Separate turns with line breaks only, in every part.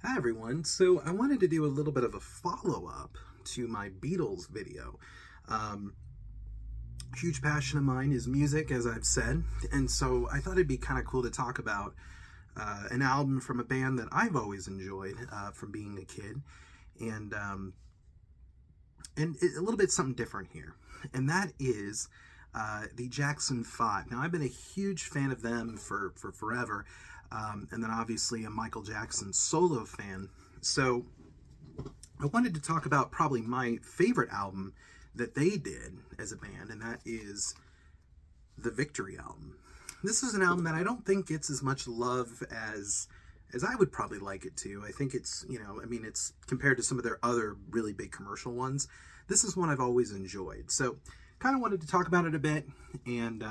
Hi everyone, so I wanted to do a little bit of a follow-up to my Beatles video. Huge passion of mine is music, as I've said, and so I thought it'd be kind of cool to talk about an album from a band that I've always enjoyed from being a kid, and a little bit something different here, and that is the Jackson 5. Now, I've been a huge fan of them for forever, and then obviously a Michael Jackson solo fan. So I wanted to talk about probably my favorite album that they did as a band, and that is the Victory album. This is an album that I don't think gets as much love as I would probably like it to. I think it's, it's compared to some of their other really big commercial ones, this is one I've always enjoyed. So kind of wanted to talk about it a bit and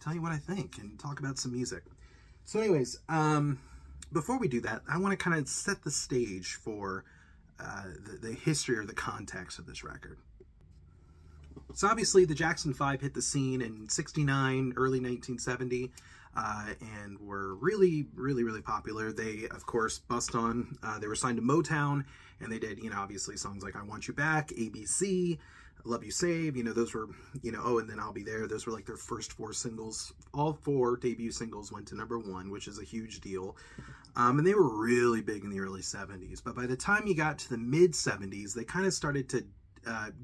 tell you what I think and talk about some music. So anyways, before we do that, I want to kind of set the stage for the history or the context of this record. So obviously the Jackson 5 hit the scene in '69, early 1970, and were really popular. They, of course, they were signed to Motown, and they did, obviously songs like I Want You Back, ABC, Love You Save, those were, oh, and then I'll Be There. Those were like their first 4 singles. All 4 debut singles went to #1, which is a huge deal. And they were really big in the early 70s. But by the time you got to the mid 70s, they kind of started to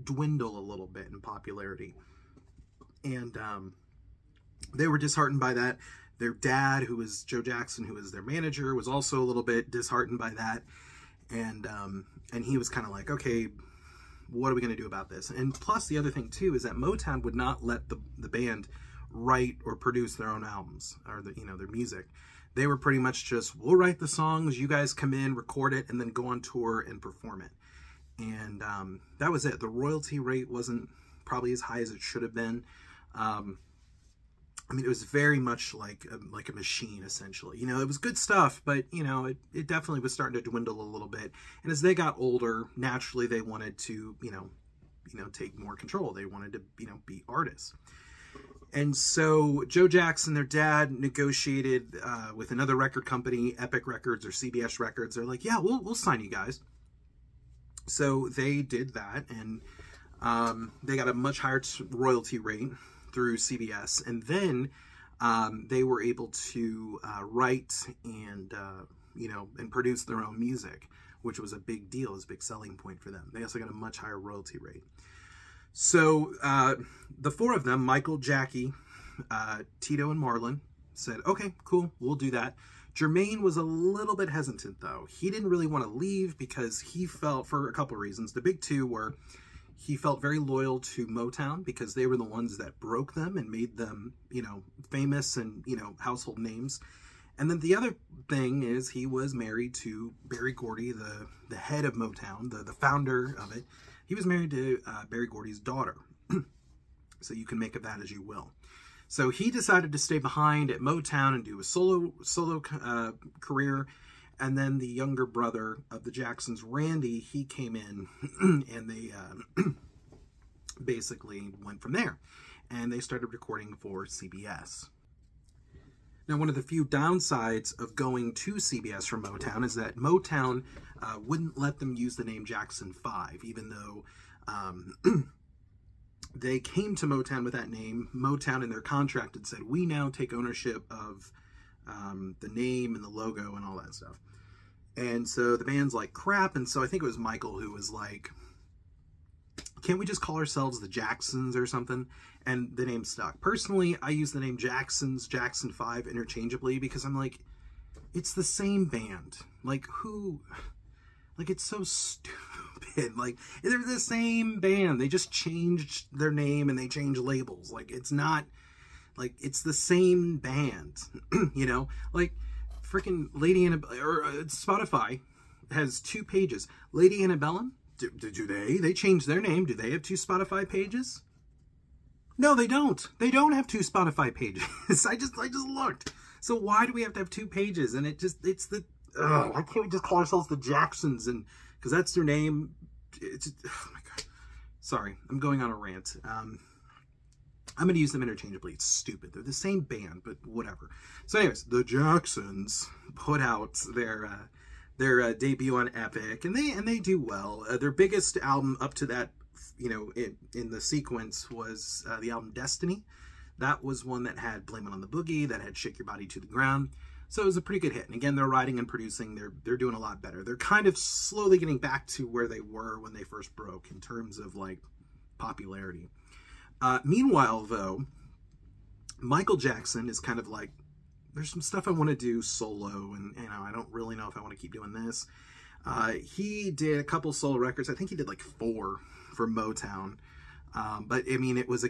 dwindle a little bit in popularity. And they were disheartened by that. Their dad, who was Joe Jackson, who was their manager, was also a little bit disheartened by that. And he was kind of like, okay, what are we going to do about this? And plus, the other thing too is that Motown would not let the band write or produce their own albums or their music. They were pretty much just, we'll write the songs, you guys come in, record it, and then go on tour and perform it. And that was it. The royalty rate wasn't probably as high as it should have been. It was very much like a machine, essentially. It was good stuff, but, it definitely was starting to dwindle a little bit. And as they got older, naturally they wanted to, take more control. They wanted to, be artists. And so Joe Jackson, their dad, negotiated with another record company, Epic Records or CBS Records. They're like, yeah, we'll sign you guys. So they did that, and they got a much higher royalty rate through CBS, and then they were able to write and and produce their own music, which was a big deal, was a big selling point for them. They also got a much higher royalty rate. So the 4 of them, Michael, Jackie, Tito, and Marlon, said, okay, cool, we'll do that. Jermaine was a little bit hesitant, though. He didn't really want to leave because he felt, for a couple of reasons. The big 2 were he felt very loyal to Motown because they were the ones that broke them and made them, famous and, household names. And then the other thing is he was married to Berry Gordy, the head of Motown, the founder of it. He was married to Berry Gordy's daughter. So you can make of that as you will. So he decided to stay behind at Motown and do a solo career. And then the younger brother of the Jacksons, Randy, he came in and they basically went from there. And they started recording for CBS. Now, one of the few downsides of going to CBS from Motown is that Motown wouldn't let them use the name Jackson 5, even though they came to Motown with that name. Motown in their contract had said, we now take ownership of the name and the logo and all that stuff. And so the band's like, crap. And so I think it was Michael who was like, can't we just call ourselves the Jacksons or something? And the name stuck. Personally, I use the name Jacksons, Jackson 5 interchangeably because I'm like, it's the same band. Like, it's so stupid. Like, they're the same band. They just changed their name and they changed labels. Like, it's not, like, it's the same band, Like, freaking Lady Annabelle, or Spotify has 2 pages. Lady Annabellum, do they changed their name. Do they have 2 Spotify pages? No, they don't. They don't have 2 Spotify pages. I just looked. So why do we have to have 2 pages? And why can't we just call ourselves the Jacksons? And because that's their name. Oh my God. Sorry, I'm going on a rant. I'm going to use them interchangeably. It's stupid. They're the same band, but whatever. So anyways, the Jacksons put out their their debut on Epic, and they do well. Their biggest album up to that, you know, in the sequence was the album Destiny. That was one that had Blame It on the Boogie, that had Shake Your Body to the Ground. So it was a pretty good hit. And again, they're writing and producing. They're doing a lot better. They're kind of slowly getting back to where they were when they first broke in terms of like popularity. Meanwhile, though, Michael Jackson is kind of like, there's some stuff I want to do solo, and you know, I don't really know if I want to keep doing this. He did a couple solo records. I think he did like 4 for Motown. But I mean, it was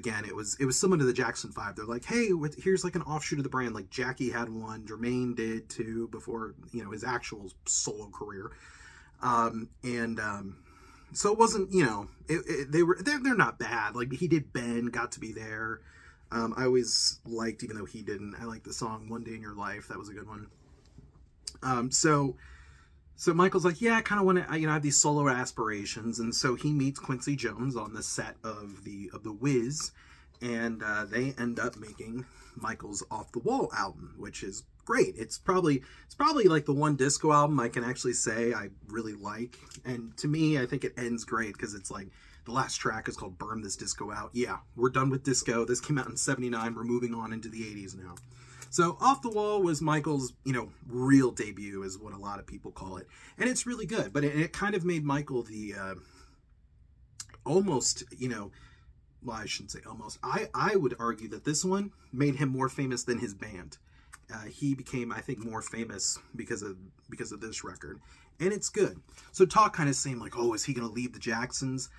similar to the Jackson 5. They're like, hey, here's like an offshoot of the brand. Like Jackie had one, Jermaine did too, before, you know, his actual solo career. So it wasn't, you know, they're not bad. Like he did Ben, Got to Be There. I always liked, even though he didn't, I liked the song One Day in Your Life. That was a good one. So Michael's like, yeah, I kind of want to, you know, I have these solo aspirations. And so he meets Quincy Jones on the set of the Wiz, and they end up making Michael's Off the Wall album, which is great. It's probably like the one disco album I can actually say I really like. And to me, I think it ends great because it's like, the last track is called Burn This Disco Out. Yeah, we're done with disco. This came out in '79. We're moving on into the 80s now. So Off the Wall was Michael's, you know, real debut, is what a lot of people call it. And it's really good, but it kind of made Michael the, almost, you know, well, I shouldn't say almost. I would argue that this one made him more famous than his band. He became, I think, more famous because of this record. And it's good. So talk kind of saying like, oh, is he going to leave the Jacksons?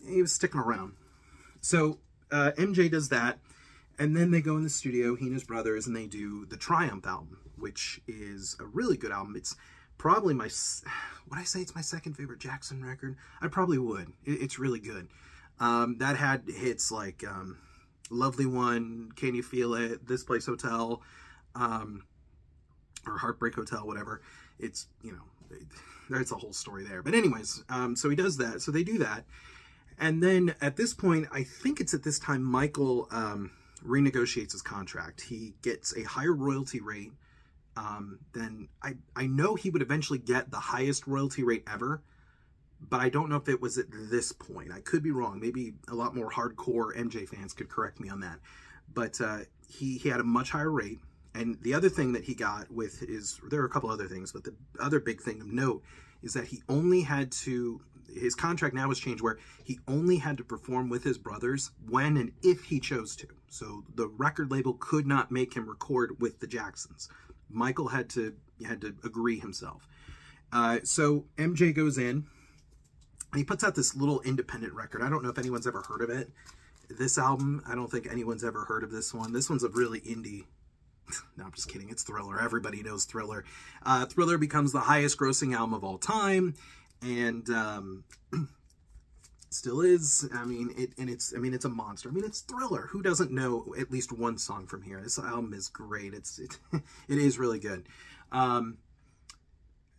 He was sticking around. So MJ does that. And then they go in the studio, he and his brothers, and they do the Triumph album, which is a really good album. It's probably would I say it's my second favorite Jackson record? I probably would. It's really good. That had hits like Lovely One, Can You Feel It, This Place Hotel, or Heartbreak Hotel, whatever. It's, you know, there's a whole story there. But anyways, so he does that. So they do that. And then at this point, I think it's at this time, Michael renegotiates his contract. He gets a higher royalty rate than I know he would eventually get the highest royalty rate ever, but I don't know if it was at this point. I could be wrong. Maybe a lot more hardcore MJ fans could correct me on that. But he had a much higher rate. And the other thing that he got with there are a couple other things, but the other big thing of note is that he only had to, his contract now has changed where he only had to perform with his brothers when and if he chose to. So the record label could not make him record with the Jacksons. Michael had to agree himself. So MJ goes in and he puts out this little independent record. I don't know if anyone's ever heard of it. This album, I don't think anyone's ever heard of this one. This one's a really indie. No, I'm just kidding. It's Thriller. Everybody knows Thriller. Thriller becomes the highest grossing album of all time. And still is. I mean, it's a monster. I mean, it's Thriller. Who doesn't know at least one song from here? This album is great. It is really good.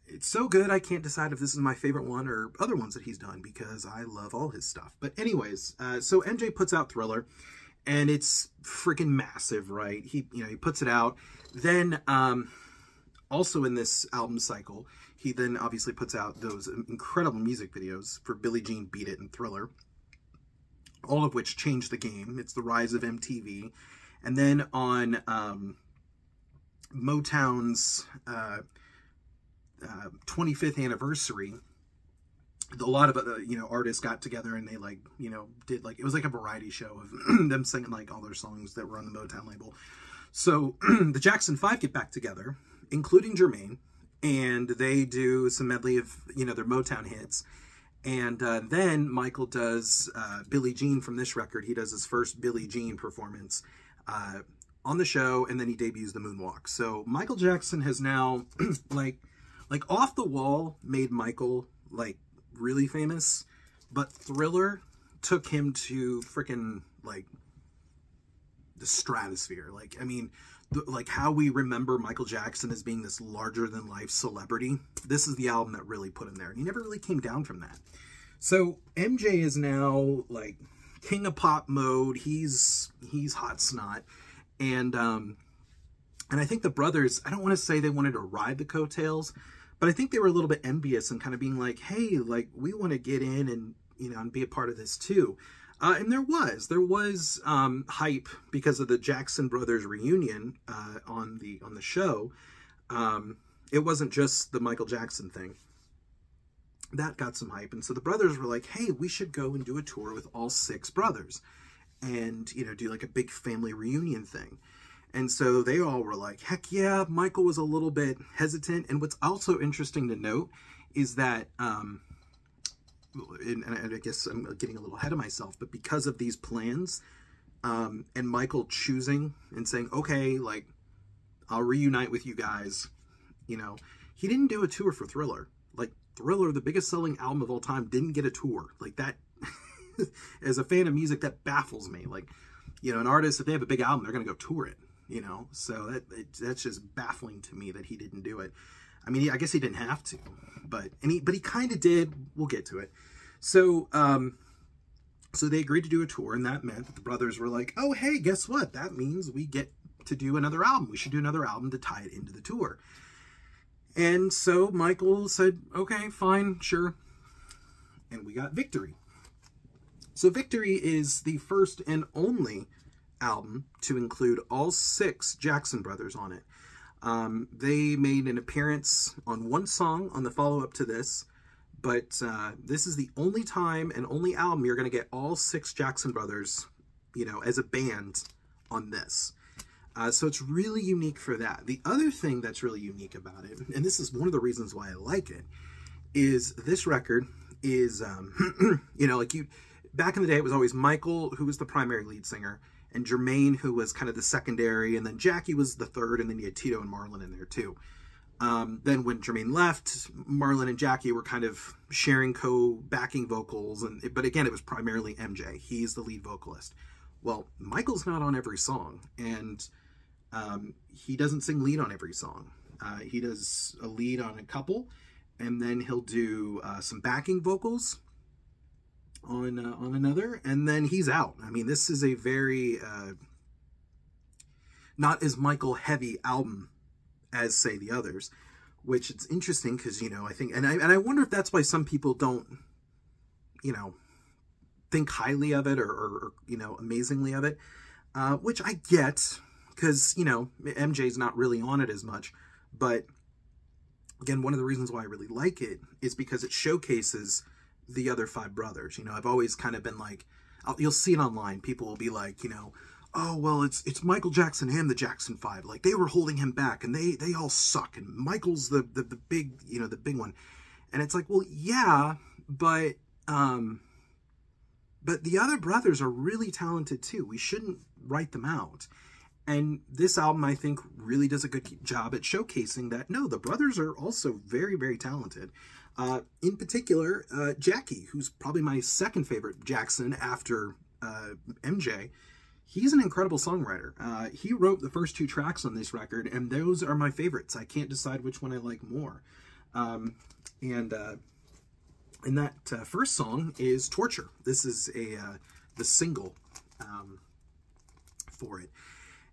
It's so good I can't decide if this is my favorite one or other ones that he's done because I love all his stuff. But anyways, so MJ puts out Thriller, and it's freaking massive, right? He puts it out. Then also in this album cycle, he then obviously puts out those incredible music videos for Billie Jean, Beat It, and Thriller, all of which changed the game. It's the rise of MTV. And then on Motown's 25th anniversary, a lot of artists got together and they did it was like a variety show of them singing like all their songs that were on the Motown label. So the Jackson 5 get back together, including Jermaine, and they do some medley of their Motown hits. And then Michael does Billie Jean from this record. He does his first Billie Jean performance on the show, and then he debuts the Moonwalk. So Michael Jackson has now like Off the Wall made Michael really famous, but Thriller took him to freaking the stratosphere. I mean, how we remember Michael Jackson as being this larger than life celebrity, this is the album that really put him there. And he never really came down from that. So MJ is now king of pop mode. He's hot snot. And I think the brothers, I don't want to say they wanted to ride the coattails, But I think they were a little bit envious and kind of being like, hey, like, we want to get in and, you know, and be a part of this too. And there was hype because of the Jackson Brothers reunion on the show. It wasn't just the Michael Jackson thing. That got some hype. And so the brothers were like, hey, we should go and do a tour with all 6 brothers and, you know, do like a big family reunion thing. And so they all were like, heck yeah. Michael was a little bit hesitant. And what's also interesting to note is that, and I guess I'm getting a little ahead of myself, but because of these plans, and Michael choosing and saying, okay, like, I'll reunite with you guys, you know, he didn't do a tour for Thriller. Like, Thriller, the biggest selling album of all time, didn't get a tour. Like, that, as a fan of music, that baffles me. Like, you know, an artist, if they have a big album, they're going to go tour it, you know? So that's just baffling to me that he didn't do it. I mean, I guess he didn't have to, but he kind of did. We'll get to it. So, so they agreed to do a tour, and that meant that the brothers were like, oh, hey, guess what? That means we get to do another album. We should do another album to tie it into the tour. And so Michael said, okay, fine, sure. And we got Victory. So Victory is the first and only album to include all 6 Jackson brothers on it. They made an appearance on one song on the follow-up to this, but this is the only time and only album you're going to get all 6 Jackson brothers, you know, as a band on this. So it's really unique for that. The other thing that's really unique about it, and this is one of the reasons why I like it, is this record is, you know, like back in the day, it was always Michael, who was the primary lead singer, and Jermaine, who was kind of the secondary, and then Jackie was the third, and then you had Tito and Marlon in there too. Then when Jermaine left, Marlon and Jackie were kind of sharing co-backing vocals, but again, it was primarily MJ. He's the lead vocalist. Well, Michael's not on every song, and he doesn't sing lead on every song. He does a lead on a couple, and then he'll do some backing vocals on another, and then he's out. I mean, this is a very not as Michael heavy album as, say, the others, which it's interesting because, you know, I think, and I wonder if that's why some people don't, you know, think highly of it or you know, amazingly of it, which I get, because, you know, MJ's not really on it as much. But again, one of the reasons why I really like it is because it showcases the other 5 brothers. You know, I've always kind of been like, you'll see it online. People will be like, you know, oh, well, it's Michael Jackson and the Jackson 5. Like, they were holding him back, and they all suck, and Michael's the big, you know, the big one. And it's like, well, yeah, but the other brothers are really talented too. We shouldn't write them out. And this album, I think, really does a good job at showcasing that, no, the brothers are also very, very talented. In particular, Jackie, who's probably my second favorite Jackson after MJ. He's an incredible songwriter. He wrote the first 2 tracks on this record, and those are my favorites. I can't decide which one I like more. And that first song is Torture. This is the single for it.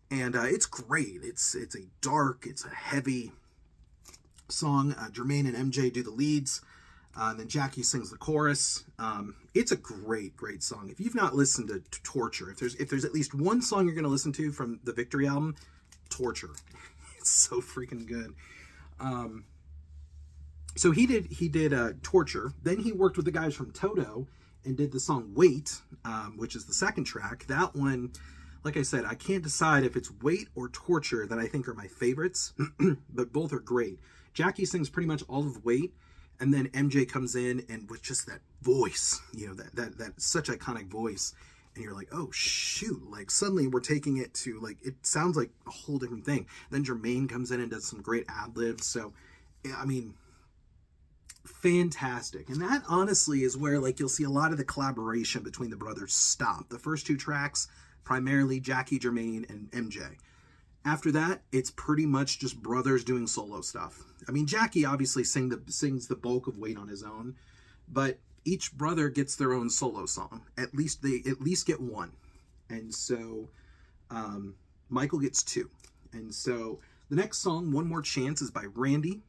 And it's great. It's a dark, it's a heavy song. Jermaine and MJ do the leads. And then Jackie sings the chorus. It's a great, great song. If you've not listened to Torture, if there's at least one song you're going to listen to from the Victory album, Torture. It's so freaking good. So he did Torture. Then he worked with the guys from Toto and did the song Wait, which is the second track. That one, like I said, I can't decide if it's Wait or Torture that I think are my favorites, but both are great. Jackie sings pretty much all of Wait, and then MJ comes in and with just that voice, you know, that such iconic voice, and you're like, oh shoot, like suddenly we're taking it to, like, it sounds like a whole different thing. Then Jermaine comes in and does some great ad-libs. So I mean, fantastic. And that honestly is where, like, you'll see a lot of the collaboration between the brothers stop. The first 2 tracks, primarily Jackie, Jermaine, and MJ. After that, it's pretty much just brothers doing solo stuff. I mean, Jackie obviously sings the bulk of Wait on his own, but each brother gets their own solo song. At least they get one. And so Michael gets 2. And so the next song, One More Chance, is by Randy.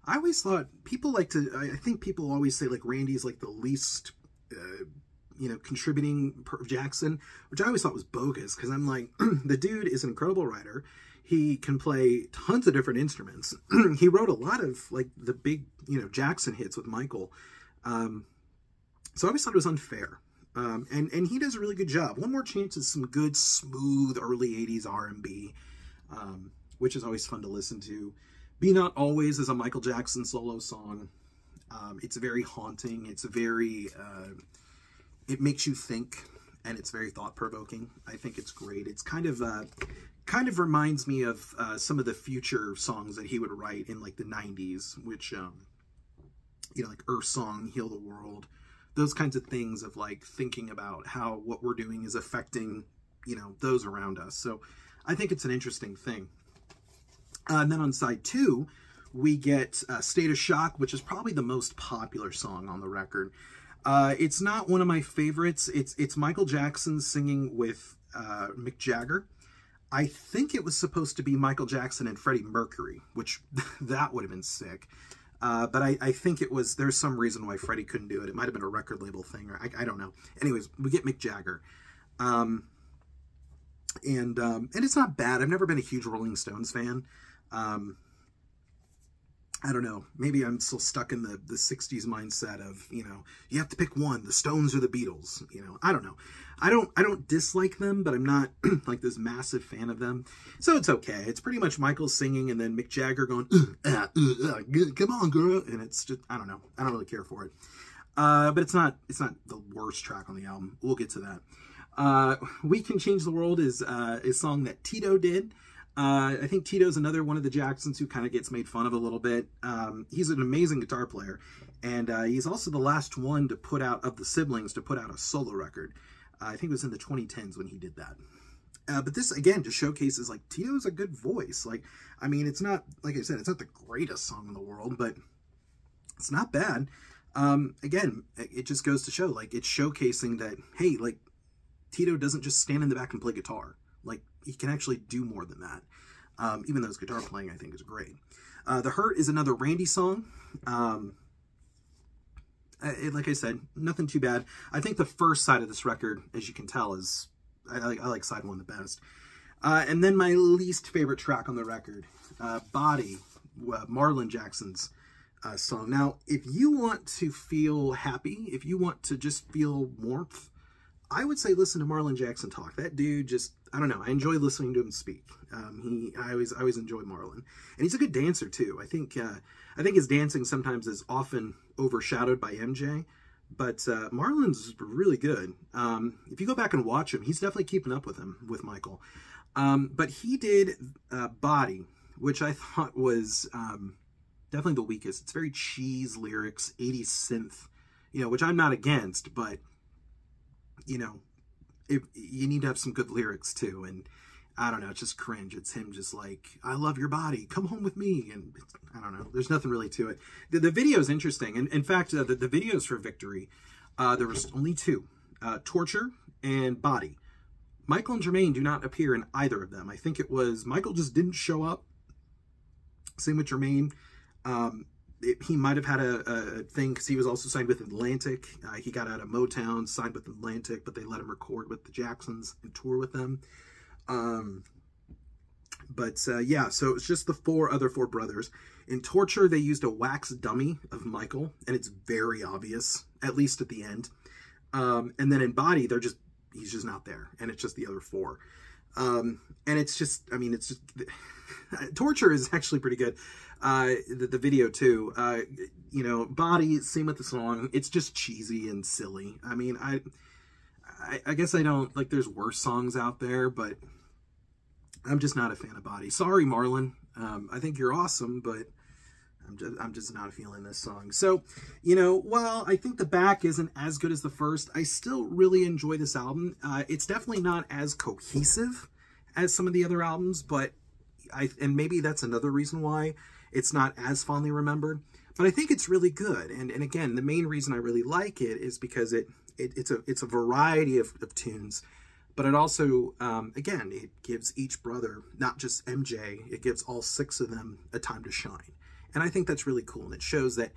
I always thought people like to, I think people always say like Randy's like the least, you know, contributing Jackson, which I always thought was bogus, because I'm like, the dude is an incredible writer. He can play tons of different instruments. He wrote a lot of like the big, you know, Jackson hits with Michael. So I always thought it was unfair. And he does a really good job. One More Chance is some good, smooth, early 80s R&B, which is always fun to listen to. Be Not Always is a Michael Jackson solo song. It's very haunting. It's very, it makes you think, and it's very thought-provoking. I think it's great. It's kind of reminds me of some of the future songs that he would write in like the 90s, which, you know, like Earth Song, Heal the World, those kinds of things of like thinking about how what we're doing is affecting, you know, those around us. So I think it's an interesting thing. And then on side 2, we get State of Shock, which is probably the most popular song on the record. It's not one of my favorites. It's Michael Jackson singing with Mick Jagger. I think it was supposed to be Michael Jackson and Freddie Mercury, which that would have been sick. But I think it was, there's some reason why Freddie couldn't do it. It might have been a record label thing, or I don't know. Anyways, we get Mick Jagger. And it's not bad. I've never been a huge Rolling Stones fan. I don't know. Maybe I'm still stuck in the 60s mindset of, you know, you have to pick one, the Stones or the Beatles. You know, I don't know. I don't dislike them, but I'm not like this massive fan of them. So it's okay. It's pretty much Michael singing and then Mick Jagger going, come on, girl. And it's just, I don't know. I don't really care for it. But it's not the worst track on the album. We'll get to that. We Can Change the World is a song that Tito did. I think Tito's another one of the Jacksons who kind of gets made fun of a little bit. He's an amazing guitar player, and he's also the last one to put out, of the siblings, to put out a solo record. I think it was in the 2010s when he did that. But this, again, just showcases, like, Tito's a good voice. Like, I mean, it's not, like I said, it's not the greatest song in the world, but it's not bad. Again, it just goes to show, like, it's showcasing that, hey, like, Tito doesn't just stand in the back and play guitar. Like, he can actually do more than that. Even though his guitar playing, I think, is great. The Hurt is another Randy song. Like I said, nothing too bad. I think the first side of this record, as you can tell, is... I like side 1 the best. And then my least favorite track on the record, Body, Marlon Jackson's song. Now, if you want to feel happy, if you want to just feel warmth, I would say listen to Marlon Jackson talk. That dude just, I don't know, I enjoy listening to him speak. I always enjoy Marlon. And he's a good dancer too. I think his dancing sometimes is often overshadowed by MJ, but Marlon's really good. If you go back and watch him, he's definitely keeping up with him, with Michael. But he did Body, which I thought was definitely the weakest. It's very cheese lyrics, 80s synth, you know, which I'm not against, but you know, you need to have some good lyrics too. And I don't know, it's just cringe. It's him just like, I love your body, come home with me. And I don't know, there's nothing really to it. The video is interesting. And in fact, the videos for Victory, there was only 2, Torture and Body. Michael and Jermaine do not appear in either of them. I think it was Michael just didn't show up. Same with Jermaine. He might have had a thing because he was also signed with Atlantic. He got out of Motown, signed with Atlantic, but they let him record with the Jacksons and tour with them. Yeah, so it's just the other four brothers. In Torture, they used a wax dummy of Michael, and it's very obvious, at least at the end. And then in Body, he's just not there, and it's just the other 4. And it's just, I mean, it's just, Torture is actually pretty good. The video too, you know, Body, same with the song. It's just cheesy and silly. I mean, I guess I don't, like, there's worse songs out there, but I'm just not a fan of Body. Sorry, Marlon. I think you're awesome, but I'm just not feeling this song. So, you know, while I think the back isn't as good as the first, I still really enjoy this album. It's definitely not as cohesive as some of the other albums, but and maybe that's another reason why it's not as fondly remembered. But I think it's really good. And again, the main reason I really like it is because it's a variety of tunes. But it also, again, it gives each brother, not just MJ, it gives all 6 of them a time to shine. And I think that's really cool. And it shows that,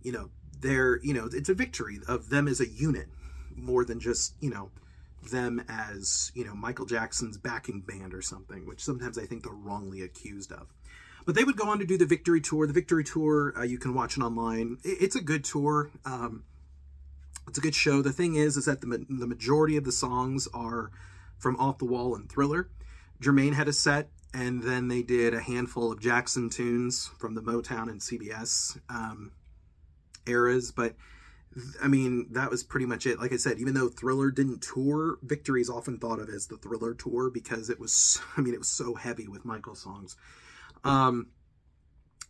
you know, it's a victory of them as a unit more than just, you know, them as, you know, Michael Jackson's backing band or something, which sometimes I think they're wrongly accused of. But they would go on to do the Victory Tour. The Victory Tour, you can watch it online. It's a good tour. It's a good show. The thing is that the majority of the songs are from Off the Wall and Thriller. Jermaine had a set, and then they did a handful of Jackson tunes from the Motown and CBS eras. But I mean, that was pretty much it. Like I said, even though Thriller didn't tour, Victory is often thought of as the Thriller tour because it was, I mean, it was so heavy with Michael songs. And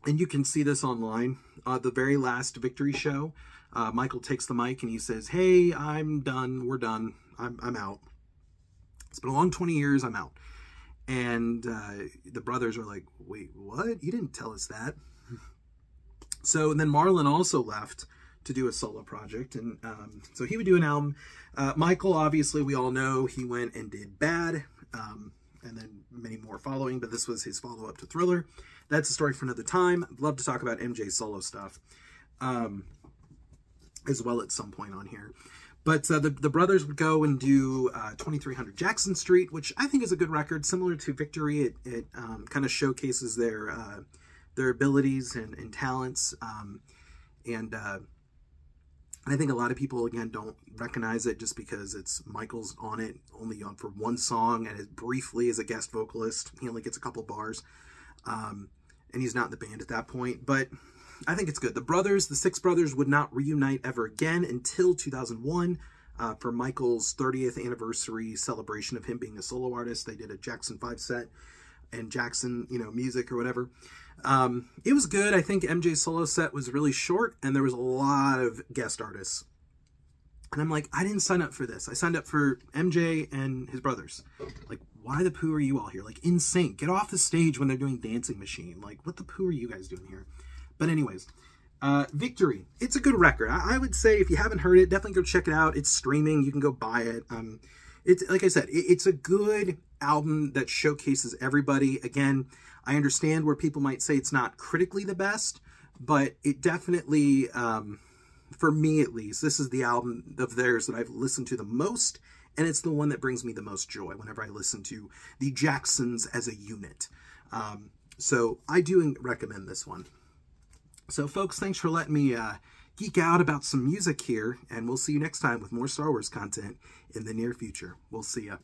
you can see this online. The very last Victory show, Michael takes the mic and he says, "Hey, I'm done. We're done. I'm out. It's been a long 20 years. I'm out." And the brothers are like, "Wait, what? You didn't tell us that." So then Marlon also left to do a solo project, and so he would do an album. Michael, obviously, we all know he went and did Bad, and then many more following, but this was his follow-up to Thriller. That's a story for another time. I'd love to talk about MJ's solo stuff as well at some point on here. But the brothers would go and do 2300 Jackson Street, which I think is a good record, similar to Victory. It kind of showcases their abilities and talents, and I think a lot of people, again, don't recognize it just because it's Michael's on it, only on for one song, and as briefly as a guest vocalist. He only gets a couple bars, and he's not in the band at that point. But I think it's good. The six brothers, would not reunite ever again until 2001 for Michael's 30th anniversary celebration of him being a solo artist. They did a Jackson 5 set and Jackson, you know, music or whatever. It was good. I think MJ's solo set was really short, and there was a lot of guest artists. And I'm like, I didn't sign up for this. I signed up for MJ and his brothers. Like, why the poo are you all here? Like, in sync. Get off the stage when they're doing Dancing Machine. Like, what the poo are you guys doing here? But anyways, Victory. It's a good record. I would say if you haven't heard it, definitely go check it out. It's streaming. You can go buy it. It's like I said, it's a good album that showcases everybody. Again, I understand where people might say it's not critically the best, but it definitely, for me at least, this is the album of theirs that I've listened to the most, and it's the one that brings me the most joy whenever I listen to the Jacksons as a unit. So I do recommend this one. So folks, thanks for letting me geek out about some music here, and we'll see you next time with more Star Wars content in the near future. We'll see ya.